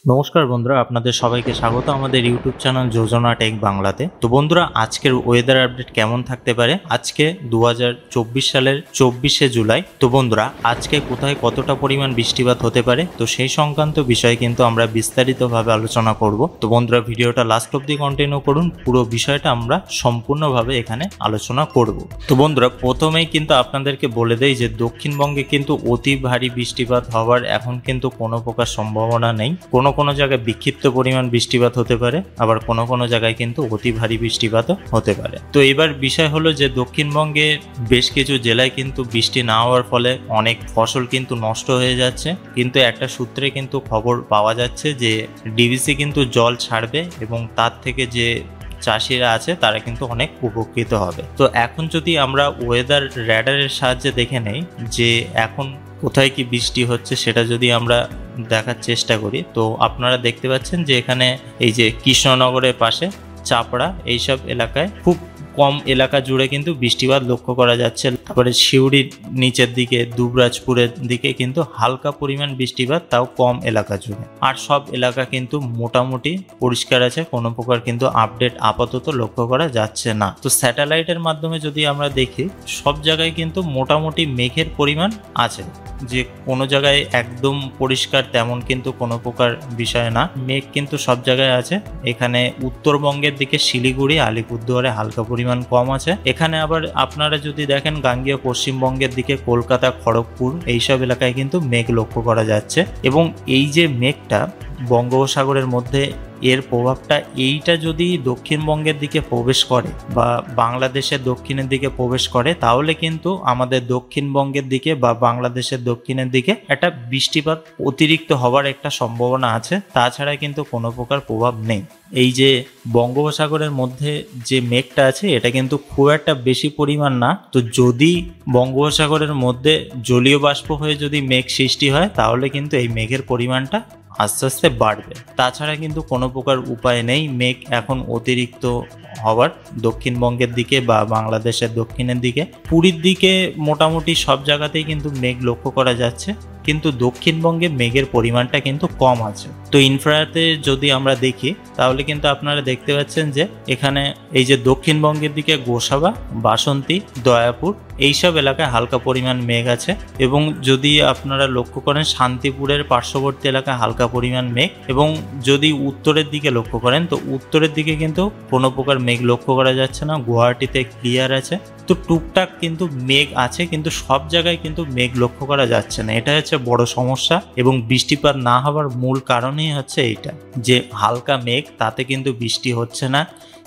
নমস্কার বন্ধুরা, আপনাদের সবাইকে স্বাগত আমাদের ইউটিউব চ্যানেল যোজনা টেক বাংলাতে। তো বন্ধুরা, আজকের ওয়েদার আপডেট কেমন থাকতে পারে আজকে 2024 সালের 24শে জুলাই। তো বন্ধুরা, আজকে কোথায় কতটা পরিমাণ বৃষ্টিপাত হতে পারে তো সেই সংক্রান্ত বিষয়ে কিন্তু আমরা বিস্তারিতভাবে আলোচনা করব। তো বন্ধুরা, ভিডিওটা লাস্ট অবধি কন্টিনিউ করুন, পুরো বিষয়টা আমরা সম্পূর্ণভাবে এখানে আলোচনা করব। তো বন্ধুরা, প্রথমেই কিন্তু আপনাদেরকে বলে দেই যে দক্ষিণবঙ্গে কিন্তু অতি ভারী বৃষ্টিপাত হওয়ার এখন কিন্তু কোনো প্রকার সম্ভাবনা নেই। কোনো কোনো জায়গায় বিক্ষিপ্ত পরিমাণ বৃষ্টিপাত হতে পারে, আবার কোনো কোনো জায়গায় কিন্তু অতি ভারী বৃষ্টিপাতও হতে পারে। তো এবার বিষয় হলো যে দক্ষিণবঙ্গে বেশ কিছু জেলায় কিন্তু বৃষ্টি না হওয়ার ফলে অনেক ফসল কিন্তু নষ্ট হয়ে যাচ্ছে, কিন্তু একটা সূত্রে কিন্তু খবর পাওয়া যাচ্ছে যে ডিভিসি কিন্তু জল ছাড়বে এবং তার থেকে যে চাষিরা আছে তারা কিন্তু অনেক উপকৃত হবে। তো এখন যদি আমরা ওয়েদার র্যাডারের সাহায্যে দেখে নেই যে এখন কোথায় কি বৃষ্টি হচ্ছে, সেটা যদি আমরা দেখার চেষ্টা করি তো আপনারা দেখতে পাচ্ছেন যে এখানে এই যে কৃষ্ণনগরের পাশে চাপড়া এইসব এলাকায় খুব কম এলাকা জুড়ে কিন্তু বৃষ্টিপাত লক্ষ্য করা যাচ্ছে। তারপরে সিউড়ির নিচের দিকে দুবরাজপুরের দিকে কিন্তু হালকা পরিমাণ বৃষ্টিপাত, তাও কম এলাকা জুড়ে। আর সব এলাকা কিন্তু মোটামুটি পরিষ্কার আছে, কোনো প্রকার কিন্তু আপডেট আপাতত লক্ষ্য করা যাচ্ছে না। তো স্যাটেলাইটের মাধ্যমে যদি আমরা দেখি সব জায়গায় কিন্তু মোটামুটি মেঘের পরিমাণ আছে, যে কোনো জায়গায় একদম পরিষ্কার তেমন কিন্তু কোনো প্রকার বিষয় না, মেঘ কিন্তু সব জায়গায় আছে। এখানে উত্তরবঙ্গের দিকে শিলিগুড়ি আলিপুরদুয়ারে হালকা পরিমাণ কম আছে। এখানে আবার আপনারা যদি দেখেন গাঙ্গেয় পশ্চিমবঙ্গের দিকে কলকাতা খড়গপুর এইসব এলাকায় কিন্তু মেঘ লক্ষ্য করা যাচ্ছে। এবং এই যে মেঘটা বঙ্গোপসাগরের মধ্যে, এর প্রভাবটা এইটা যদি দক্ষিণবঙ্গের দিকে প্রবেশ করে বা বাংলাদেশের দক্ষিণের দিকে প্রবেশ করে তাহলে কিন্তু আমাদের দক্ষিণবঙ্গের দিকে বা বাংলাদেশের দক্ষিণের দিকে একটা বৃষ্টিপাত অতিরিক্ত হওয়ার একটা সম্ভাবনা আছে, তাছাড়া কিন্তু কোনো প্রকার প্রভাব নেই। এই যে বঙ্গোপসাগরের মধ্যে যে মেঘটা আছে এটা কিন্তু খুব একটা বেশি পরিমাণ না। তো যদি বঙ্গোপসাগরের মধ্যে জলীয় বাষ্প হয়ে যদি মেঘ সৃষ্টি হয় তাহলে কিন্তু এই মেঘের পরিমাণটা আস্তে আস্তে বাড়বে, তাছাড়া কিন্তু কোনো প্রকার উপায় নেই মেঘ এখন অতিরিক্ত হওয়ার দক্ষিণবঙ্গের দিকে বা বাংলাদেশের দক্ষিণের দিকে। পুরীর দিকে মোটামুটি সব জায়গাতেই কিন্তু মেঘ লক্ষ্য করা যাচ্ছে, কিন্তু দক্ষিণবঙ্গে মেঘের পরিমাণটা কিন্তু কম আছে। তো ইনফ্রাতে যদি আমরা দেখি তাহলে কিন্তু আপনারা দেখতে পাচ্ছেন যে এখানে এই যে দক্ষিণবঙ্গের দিকে গোসাবা, বাসন্তী, দয়াপুর এইসব এলাকায় হালকা পরিমাণ মেঘ আছে। এবং যদি আপনারা লক্ষ্য করেন শান্তিপুরের পার্শ্ববর্তী এলাকায় হালকা পরিমাণ মেঘ। এবং যদি উত্তরের দিকে লক্ষ্য করেন তো উত্তরের দিকে কিন্তু কোনো প্রকার মেঘ লক্ষ্য করা যাচ্ছে না, গুয়াহাটিতে ক্লিয়ার আছে। তো টুকটাক কিন্তু মেঘ আছে, কিন্তু সব জায়গায় কিন্তু মেঘ লক্ষ্য করা যাচ্ছে না, এটা হচ্ছে বড় সমস্যা। এবং বৃষ্টিপাত না হওয়ার মূল কারণই হচ্ছে এইটা, যে হালকা মেঘ তাতে কিন্তু বৃষ্টি হচ্ছে না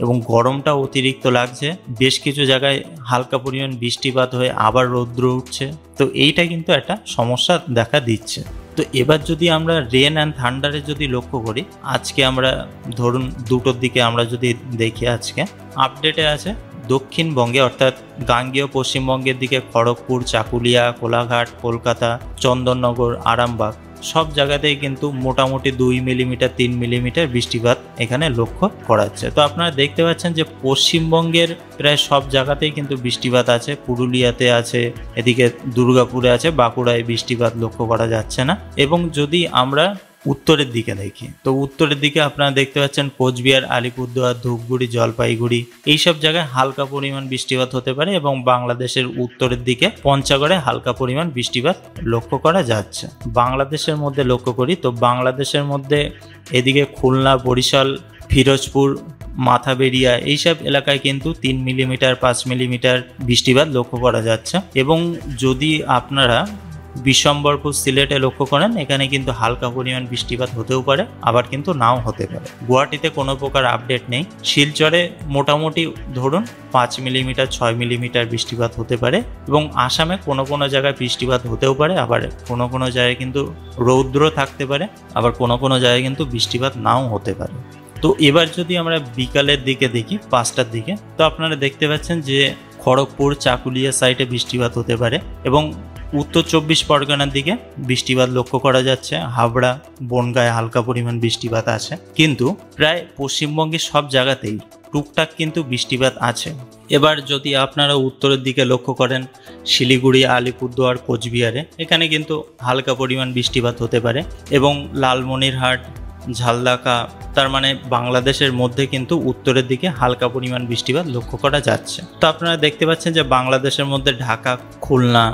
এবং গরমটা অতিরিক্ত লাগছে। বেশ কিছু জায়গায় হালকা পরিমাণ বৃষ্টিপাত হয়ে আবার রৌদ্র উঠছে, তো এইটা কিন্তু একটা সমস্যা দেখা দিচ্ছে। তো এবার যদি আমরা রেন অ্যান্ড থান্ডারে যদি লক্ষ্য করি, আজকে আমরা ধরুন দুটোর দিকে আমরা যদি দেখি, আজকে আপডেটে আছে দক্ষিণবঙ্গে অর্থাৎ গাঙ্গেয় পশ্চিমবঙ্গের দিকে খড়গপুর, চাকুলিয়া, কোলাঘাট, কলকাতা, চন্দননগর, আরামবাগ সব জায়গাতেই কিন্তু মোটামুটি 2 মিলিমিটার 3 মিলিমিটার বৃষ্টিপাত এখানে লক্ষ্য করা যাচ্ছে। তো আপনারা দেখতে পাচ্ছেন যে পশ্চিমবঙ্গের প্রায় সব জায়গাতেই কিন্তু বৃষ্টিপাত আছে, পুরুলিয়াতে আছে, এদিকে দুর্গাপুরে আছে, বাঁকুড়ায় বৃষ্টিপাত লক্ষ্য করা যাচ্ছে না। এবং যদি আমরা উত্তরের দিকে দেখি তো উত্তরের দিকে আপনারা দেখতে পাচ্ছেন কোচবিহার, আলিপুরদুয়ার, ধূপগুড়ি, জলপাইগুড়ি এইসব জায়গায় হালকা পরিমাণ বৃষ্টিপাত হতে পারে। এবং বাংলাদেশের উত্তরের দিকে পঞ্চগড়ে হালকা পরিমাণ বৃষ্টিপাত লক্ষ্য করা যাচ্ছে। বাংলাদেশের মধ্যে লক্ষ্য করি তো বাংলাদেশের মধ্যে এদিকে খুলনা, বরিশাল, ফিরোজপুর, মাথাবেড়িয়া এইসব এলাকায় কিন্তু 3 মিলিমিটার 5 মিলিমিটার বৃষ্টিপাত লক্ষ্য করা যাচ্ছে। এবং যদি আপনারা বিশ্বম্বরপুর, সিলেটে লক্ষ্য করেন এখানে কিন্তু হালকা পরিমাণ বৃষ্টিপাত হতেও পারে, আবার কিন্তু নাও হতে পারে। গুয়াহাটিতে কোনো প্রকার আপডেট নেই। শিলচরে মোটামুটি ধরুন 5 মিলিমিটার 6 মিলিমিটার বৃষ্টিপাত হতে পারে। এবং আসামে কোনো কোনো জায়গায় বৃষ্টিপাত হতেও পারে, আবার কোনো কোনো জায়গায় কিন্তু রৌদ্র থাকতে পারে, আবার কোনো কোনো জায়গায় কিন্তু বৃষ্টিপাত নাও হতে পারে। তো এবার যদি আমরা বিকালের দিকে দেখি 5টার দিকে তো আপনারা দেখতে পাচ্ছেন যে খড়গপুর, চাকুলিয়া সাইডে বৃষ্টিপাত হতে পারে। এবং উত্তর 24 পরগনার দিকে বৃষ্টিপাত লক্ষ্য করা যাচ্ছে, হাবড়া, বনগাঁয় হালকা পরিমাণ বৃষ্টিপাত আছে। কিন্তু প্রায় পশ্চিমবঙ্গের সব জায়গাতেই টুকটাক কিন্তু বৃষ্টিপাত আছে। এবার যদি আপনারা উত্তরের দিকে লক্ষ্য করেন শিলিগুড়ি, আলিপুরদুয়ার, কোচবিহারে এখানে কিন্তু হালকা পরিমাণ বৃষ্টিপাত হতে পারে। এবং লালমনিরহাট, ঝালদাকা, তার মানে বাংলাদেশের মধ্যে কিন্তু উত্তরের দিকে হালকা পরিমাণ বৃষ্টিপাত লক্ষ্য করা যাচ্ছে। তো আপনারা দেখতে পাচ্ছেন যে বাংলাদেশের মধ্যে ঢাকা, খুলনা,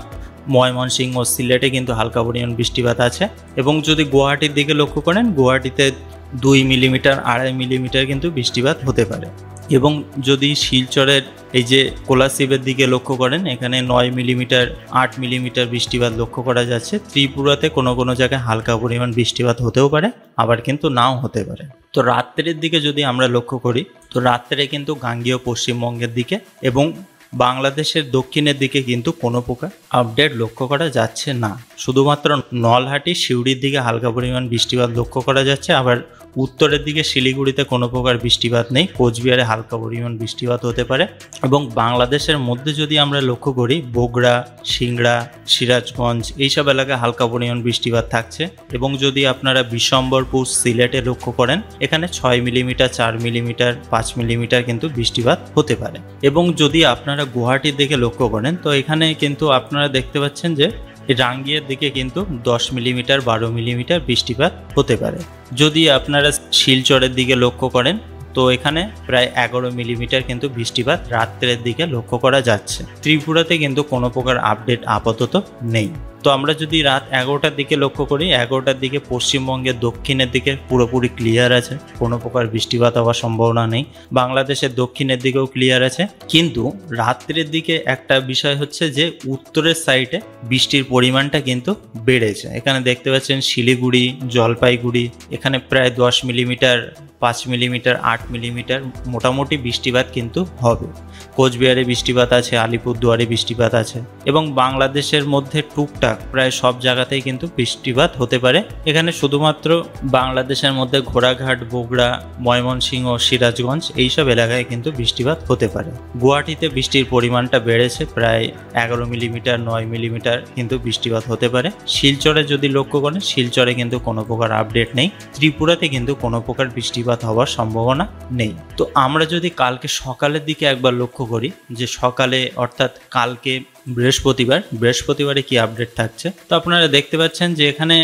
ময়মনসিংহ, সিলেটে কিন্তু হালকা পরিমাণ বৃষ্টিপাত আছে। এবং যদি গুয়াহাটির দিকে লক্ষ্য করেন, গুয়াহাটিতে 2 মিলিমিটার 2.5 মিলিমিটার কিন্তু বৃষ্টিপাত হতে পারে। এবং যদি শিলচরের এই যে কোলাশিবের দিকে লক্ষ্য করেন, এখানে 9 মিলিমিটার 8 মিলিমিটার বৃষ্টিপাত লক্ষ্য করা যাচ্ছে। ত্রিপুরাতে কোনো জায়গায় হালকা পরিমাণ বৃষ্টিপাত হতেও পারে, আবার কিন্তু নাও হতে পারে। তো রাত্রের দিকে যদি আমরা লক্ষ্য করি, তো রাত্রে কিন্তু গাঙ্গেয় পশ্চিমবঙ্গের দিকে এবং বাংলাদেশের দক্ষিণের দিকে কিন্তু কোনো প্রকার আপডেট লক্ষ্য করা যাচ্ছে না। শুধুমাত্র নলহাটি, সিউড়ির দিকে হালকা পরিমাণ বৃষ্টিপাত লক্ষ্য করা যাচ্ছে। আবার উত্তরের দিকে শিলিগুড়িতে কোনো প্রকার বৃষ্টিপাত নেই। কোচবিহারে হালকা পরিমাণ বৃষ্টিপাত হতে পারে। এবং বাংলাদেশের মধ্যে যদি আমরা লক্ষ্য করি, বগুড়া, সিংড়া, সিরাজগঞ্জ এইসব এলাকায় হালকা পরিমাণ বৃষ্টিপাত থাকছে। এবং যদি আপনারা বিশম্বরপুর, সিলেটে লক্ষ্য করেন, এখানে 6 মিলিমিটার 4 মিলিমিটার 5 মিলিমিটার কিন্তু বৃষ্টিপাত হতে পারে। এবং যদি আপনারা গুয়াহাটির দিকে লক্ষ্য করেন, তো এখানে কিন্তু আপনারা দেখতে পাচ্ছেন যে রাঙ্গিয়ার দিকে কিন্তু 10 মিলিমিটার 12 মিলিমিটার বৃষ্টিপাত হতে পারে। যদি আপনারা শিলচরের দিকে লক্ষ্য করেন, তো এখানে প্রায় 11 মিলিমিটার কিন্তু বৃষ্টিপাত রাত্রের দিকে লক্ষ্য করা যাচ্ছে। ত্রিপুরাতে কিন্তু কোনো প্রকার আপডেট আপাতত নেই। তো আমরা যদি রাত 11টার দিকে লক্ষ্য করি, 11টার দিকে পশ্চিমবঙ্গের দক্ষিণের দিকে পুরোপুরি ক্লিয়ার আছে, কোনো প্রকার বৃষ্টিপাত হওয়ার সম্ভাবনা নেই। বাংলাদেশের দক্ষিণের দিকেও ক্লিয়ার আছে। কিন্তু রাত্রের দিকে একটা বিষয় হচ্ছে যে উত্তরের সাইডে বৃষ্টির পরিমাণটা কিন্তু বেড়েছে। এখানে দেখতে পাচ্ছেন শিলিগুড়ি, জলপাইগুড়ি, এখানে প্রায় 10 মিলিমিটার 5 মিলিমিটার 8 মিলিমিটার মোটামুটি বৃষ্টিপাত কিন্তু হবে। কোচবিহারে বৃষ্টিপাত আছে, আলিপুরদুয়ারে বৃষ্টিপাত আছে। এবং বাংলাদেশের মধ্যে টুকটাক প্রায় সব জায়গাতেই কিন্তু বৃষ্টিপাত হতে পারে। এখানে শুধুমাত্র বাংলাদেশের মধ্যে ঘোড়াঘাট, বগুড়া, ময়মনসিংহ, সিরাজগঞ্জ এইসব এলাকায় কিন্তু বৃষ্টিপাত হতে পারে। গুয়াহাটিতে বৃষ্টির পরিমাণটা বেড়েছে, প্রায় 11 মিলিমিটার 9 মিলিমিটার কিন্তু বৃষ্টিপাত হতে পারে। শিলচরে যদি লক্ষ্য করেন, শিলচরে কিন্তু কোনো প্রকার আপডেট নেই। ত্রিপুরাতে কিন্তু কোনো প্রকার বৃষ্টিপাত হওয়ার সম্ভাবনা নেই। তো আমরা যদি কালকে সকালের দিকে একবার লক্ষ্য করি, যে সকালে অর্থাৎ কালকে বৃহস্পতিবারে কি আপডেট থাকছে, তো আপনারা দেখতে পাচ্ছেন যে এখানে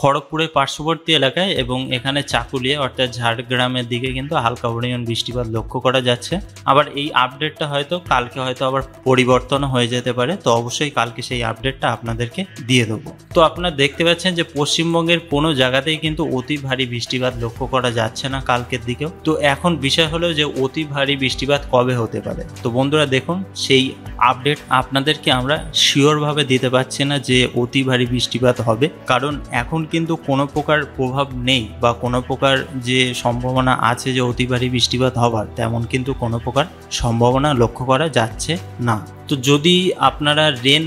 খড়গপুরের পার্শ্ববর্তী এলাকায় এবং এখানে চাকুলিয়া অর্থাৎ ঝাড়গ্রামের দিকে কিন্তু হালকা পরিমাণ বৃষ্টিপাত লক্ষ্য করা যাচ্ছে। আবার এই আপডেটটা কালকে হয়তো আবার পরিবর্তন হয়ে যেতে পারে। তো অবশ্যই কালকে সেই আপডেটটা আপনাদেরকে দিয়ে দেবো। তো আপনারা দেখতে পাচ্ছেন যে পশ্চিমবঙ্গের কোনো জায়গাতেই কিন্তু অতি ভারী বৃষ্টিপাত লক্ষ্য করা যাচ্ছে না কালকের দিকেও। তো এখন বিষয় হলো যে অতি ভারী বৃষ্টিপাত কবে হতে পারে। তো বন্ধুরা দেখুন, সেই আপডেট আপনাদেরকে আমরা শিওরভাবে দিতে পারছি না যে অতি ভারী বৃষ্টিপাত হবে, কারণ এখন কিন্তু কোনো প্রকার প্রভাব নেই বা কোনো প্রকার যে সম্ভাবনা আছে যে অতি ভারী বৃষ্টিপাত হবার, তেমন কিন্তু কোনো প্রকার সম্ভাবনা লক্ষ্য করা যাচ্ছে না। তো যদি আপনারা রেন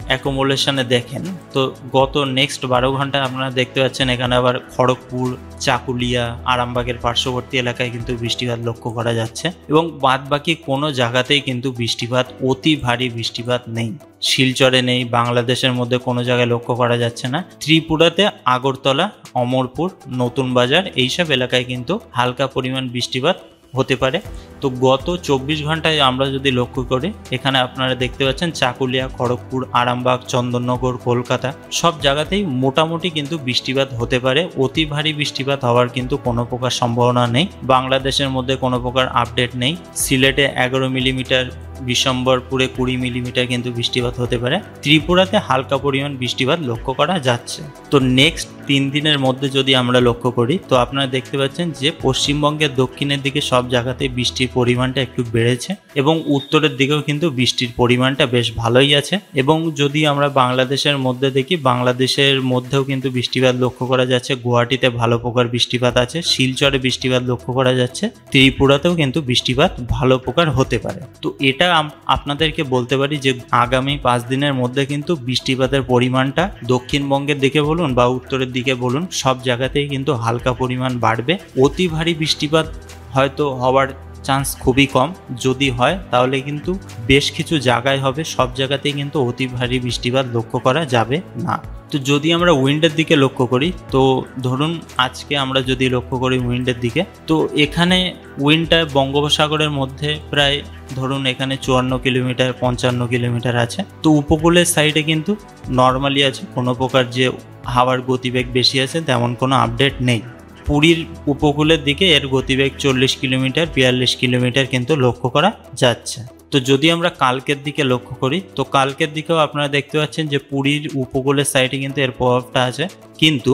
অ্যাকোমোডেশনে দেখেন, তো গত নেক্সট 12 ঘন্টায় আপনারা দেখতে পাচ্ছেন এখানে আবার খড়গপুর, চাকুলিয়া, আরামবাগের পার্শ্ববর্তী এলাকায় কিন্তু বৃষ্টিপাত লক্ষ্য করা যাচ্ছে। এবং বাদবাকি কোনো জায়গাতেই কিন্তু বৃষ্টিপাত, অতি ভারী বৃষ্টিপাত নেই। শিলচরে নেই, বাংলাদেশের মধ্যে কোনো জায়গায় লক্ষ্য করা যাচ্ছে না। ত্রিপুরাতে আগরতলা, অমরপুর, নতুন বাজার এইসব এলাকায় কিন্তু হালকা পরিমাণ বৃষ্টিপাত হতে পারে। তো গত 24 ঘন্টায় আমরা যদি লক্ষ্য করি, এখানে আপনারা দেখতে পাচ্ছেন চাকুলিয়া, খড়গপুর, আরামবাগ, চন্দননগর, কলকাতা সব জায়গাতেই মোটামুটি কিন্তু বৃষ্টিপাত হতে পারে। অতি ভারী বৃষ্টিপাত হওয়ার কিন্তু কোনো প্রকার সম্ভাবনা নেই। বাংলাদেশের মধ্যে কোনো প্রকার আপডেট নেই। সিলেটে 11 মিলিমিটার, বিশম্বরপুরে 20 মিলিমিটার কিন্তু বৃষ্টিপাত হতে পারে। ত্রিপুরাতে হালকা পরিমাণ বৃষ্টিপাত লক্ষ্য করা যাচ্ছে। তো নেক্সট 3 দিনের মধ্যে যদি আমরা লক্ষ্য করি, তো আপনারা দেখতে পাচ্ছেন যে পশ্চিমবঙ্গের দক্ষিণের দিকে সব জায়গাতে বৃষ্টির পরিমাণটা একটু বেড়েছে এবং উত্তরের দিকেও কিন্তু বৃষ্টির পরিমাণটা বেশ ভালোই আছে। এবং যদি আমরা বাংলাদেশের মধ্যে দেখি, বাংলাদেশের মধ্যেও কিন্তু বৃষ্টিপাত লক্ষ্য করা যাচ্ছে। গুয়াহাটিতে ভালো প্রকার বৃষ্টিপাত আছে, শিলচরে বৃষ্টিপাত লক্ষ্য করা যাচ্ছে, ত্রিপুরাতেও কিন্তু বৃষ্টিপাত ভালো প্রকার হতে পারে। তো এটা আপনাদেরকে বলতে পারি যে আগামী 5 দিনের মধ্যে কিন্তু বৃষ্টিপাতের পরিমাণটা দক্ষিণবঙ্গের দিকে বলুন বা উত্তরের দিকে বলুন, সব জায়গাতেই কিন্তু হালকা পরিমাণ বাড়বে। অতি ভারী বৃষ্টিপাত হয়তো হওয়ার চান্স খুবই কম, যদি হয় তাহলে কিন্তু বেশ কিছু জায়গায় হবে, সব জায়গাতেই কিন্তু অতি ভারী বৃষ্টিপাত লক্ষ্য করা যাবে না। তো যদি আমরা উইন্ডের দিকে লক্ষ্য করি, তো ধরুন আজকে আমরা যদি লক্ষ্য করি উইন্ডের দিকে, তো এখানে উইন্ডটা বঙ্গোপসাগরের মধ্যে প্রায় ধরুন এখানে 54 কিলোমিটার 55 কিলোমিটার আছে। তো উপকূলের সাইডে কিন্তু নর্মালি আছে, কোনো প্রকার যে হাওয়ার গতিবেগ বেশি আছে তেমন কোনো আপডেট নেই। পুরীর উপকূলের দিকে এর গতিবেগ 40 কিলোমিটার 42 কিলোমিটার কিন্তু লক্ষ্য করা যাচ্ছে। তো যদি আমরা কালকের দিকে লক্ষ্য করি, তো কালকের দিকেও আপনারা দেখতে পাচ্ছেন যে পুরীর উপকূলের সাইডে কিন্তু এর প্রভাবটা আছে, কিন্তু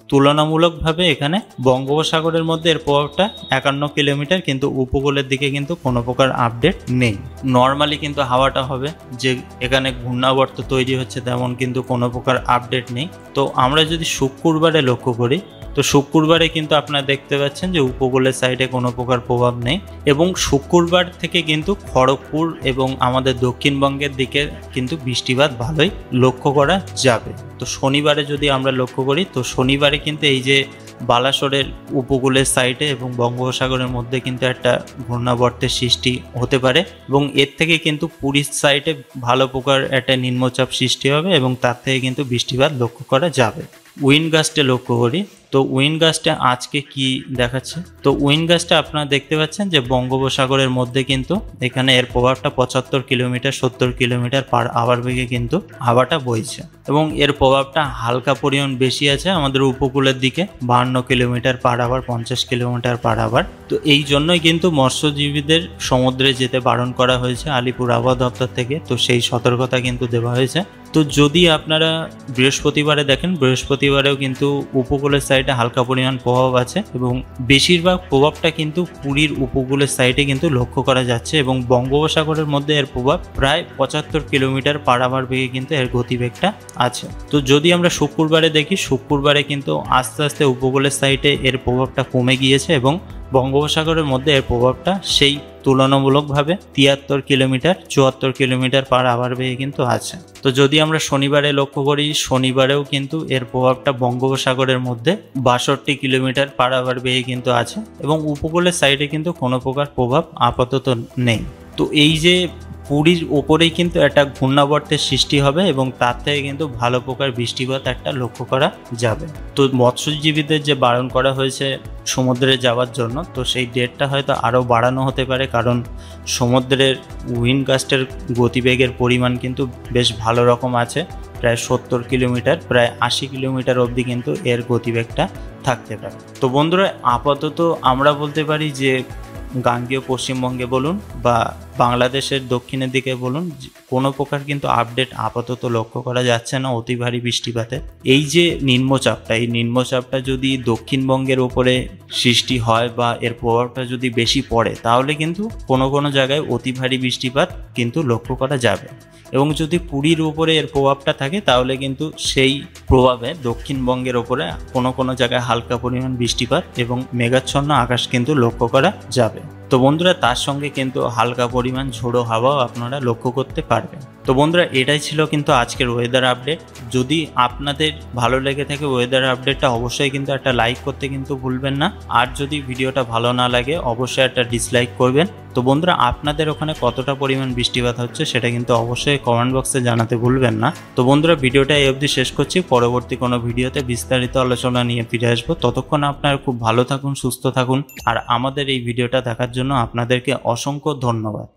তুলনামূলকভাবে এখানে বঙ্গোপসাগরের মধ্যে এর প্রভাবটা 51 কিলোমিটার, কিন্তু উপকূলের দিকে কিন্তু কোনো প্রকার আপডেট নেই। নর্মালি কিন্তু হাওয়াটা হবে যে এখানে ঘূর্ণাবর্ত তৈরি হচ্ছে, তেমন কিন্তু কোনো প্রকার আপডেট নেই। তো আমরা যদি শুক্রবারে লক্ষ্য করি, তো শুক্রবারে কিন্তু আপনারা দেখতে পাচ্ছেন যে উপকূলের সাইডে কোনো প্রকার প্রভাব নেই, এবং শুক্রবার থেকে কিন্তু খড়গপুর এবং আমাদের দক্ষিণবঙ্গের দিকে কিন্তু বৃষ্টিপাত ভালোই লক্ষ্য করা যাবে। তো শনিবারে যদি আমরা লক্ষ্য করি, তো শনিবারে কিন্তু এই যে বালাসোরের উপকূলের সাইডে এবং বঙ্গোপসাগরের মধ্যে কিন্তু একটা ঘূর্ণাবর্তের সৃষ্টি হতে পারে, এবং এর থেকে কিন্তু পুরীর সাইডে ভালো প্রকার একটা নিম্নচাপ সৃষ্টি হবে এবং তার থেকে কিন্তু বৃষ্টিপাত লক্ষ্য করা যাবে। উইন্ড গাস্টে লক্ষ্য করি, তো উইন্ড গাস্টে আজকে কি দেখাচ্ছে, তো উইন্ড গাস্টে আপনারা দেখতে পাচ্ছেন যে বঙ্গোপসাগরের মধ্যে কিন্তু এখানে এর প্রভাবটা 75 কিলোমিটার 70 কিলোমিটার পার আওয়ার বেগে কিন্তু হাওয়াটা বইছে, এবং এর প্রভাবটা হালকা পরিমাণ বেশি আছে আমাদের উপকূলের দিকে 52 kilometre per hour 50 kilometre per hour. তো এই জন্যই কিন্তু মৎস্যজীবীদের সমুদ্রে যেতে বারণ করা হয়েছে আলিপুর আবহাওয়া দপ্তর থেকে, তো সেই সতর্কতা কিন্তু দেওয়া হয়েছে। তো যদি আপনারা বৃহস্পতিবারে দেখেন, বৃহস্পতিবারেও কিন্তু উপকূলের সাইডে হালকা পরিমাণ প্রভাব আছে, এবং বেশিরভাগ প্রভাবটা কিন্তু পুরীর উপকূলের সাইডে কিন্তু লক্ষ্য করা যাচ্ছে, এবং বঙ্গোপসাগরের মধ্যে এর প্রভাব প্রায় 75 কিলোমিটার পার আওয়ার বেগে কিন্তু এর গতিবেগটা আছে। তো যদি আমরা শুক্রবারে দেখি, শুক্রবারে কিন্তু আস্তে আস্তে উপকূলের সাইডে এর প্রভাবটা কমে গিয়েছে, এবং বঙ্গোপসাগরের মধ্যে এর প্রভাবটা সেই তুলনামূলকভাবে 73 কিলোমিটার 74 কিলোমিটার পার আওয়ার বেগে কিন্তু আছে। তো যদি আমরা শনিবারে লক্ষ্য করি, শনিবারেও কিন্তু এর প্রভাবটা বঙ্গোপসাগরের মধ্যে 62 কিলোমিটার পার আওয়ার বেগে কিন্তু আছে, এবং উপকূলের সাইডে কিন্তু কোনো প্রকার প্রভাব আপাতত নেই। তো এই যে পুরীর ওপরেই কিন্তু একটা ঘূর্ণাবর্তের সৃষ্টি হবে, এবং তার থেকে কিন্তু ভালো প্রকার বৃষ্টিপাত একটা লক্ষ্য করা যাবে। তো মৎস্যজীবীদের যে বারণ করা হয়েছে সমুদ্রে যাওয়ার জন্য, তো সেই ডেটটা হয়তো আরও বাড়ানো হতে পারে, কারণ সমুদ্রের উইন্ড গাস্টের গতিবেগের পরিমাণ কিন্তু বেশ ভালো রকম আছে, প্রায় 70 কিলোমিটার প্রায় 80 কিলোমিটার অবধি কিন্তু এর গতিবেগটা থাকতে পারে। তো বন্ধুরা, আপাতত আমরা বলতে পারি যে গাঙ্গেয় পশ্চিমবঙ্গে বলুন বা বাংলাদেশের দক্ষিণের দিকে বলুন, কোনো প্রকার কিন্তু আপডেট আপাতত লক্ষ্য করা যাচ্ছে না অতি ভারী বৃষ্টিপাতে। এই যে নিম্নচাপটা, এই নিম্নচাপটা যদি দক্ষিণবঙ্গের ওপরে সৃষ্টি হয় বা এর প্রভাবটা যদি বেশি পড়ে, তাহলে কিন্তু কোনো কোনো জায়গায় অতি ভারী বৃষ্টিপাত কিন্তু লক্ষ্য করা যাবে, এবং যদি পুরীর উপরে এর প্রভাবটা থাকে, তাহলে কিন্তু সেই প্রভাবে দক্ষিণবঙ্গের ওপরে কোনো কোনো জায়গায় হালকা পরিমাণ বৃষ্টিপাত এবং মেঘাচ্ছন্ন আকাশ কিন্তু লক্ষ্য করা যাবে। তো বন্ধুরা, তার সঙ্গে কিন্তু হালকা পরিমাণ ঝোড়ো হাওয়াও আপনারা লক্ষ্য করতে পারবেন। তো বন্ধুরা, এটাই ছিল কিন্তু আজকের ওয়েদার আপডেট। যদি আপনাদের ভালো লেগে থাকে ওয়েদার আপডেটটা, অবশ্যই কিন্তু একটা লাইক করতে কিন্তু ভুলবেন না, আর যদি ভিডিওটা ভালো না লাগে অবশ্যই একটা ডিসলাইক করবেন। তো বন্ধুরা, আপনাদের ওখানে কতটা পরিমাণ বৃষ্টিপাত হচ্ছে সেটা কিন্তু অবশ্যই কমেন্ট বক্সে জানাতে ভুলবেন না। তো বন্ধুরা, ভিডিওটা এই অবধি শেষ করছি, পরবর্তী কোনো ভিডিওতে বিস্তারিত আলোচনা নিয়ে ফিরে আসবো। ততক্ষণ আপনারা খুব ভালো থাকুন, সুস্থ থাকুন, আর আমাদের এই ভিডিওটা দেখার জন্য আপনাদেরকে অসংখ্য ধন্যবাদ।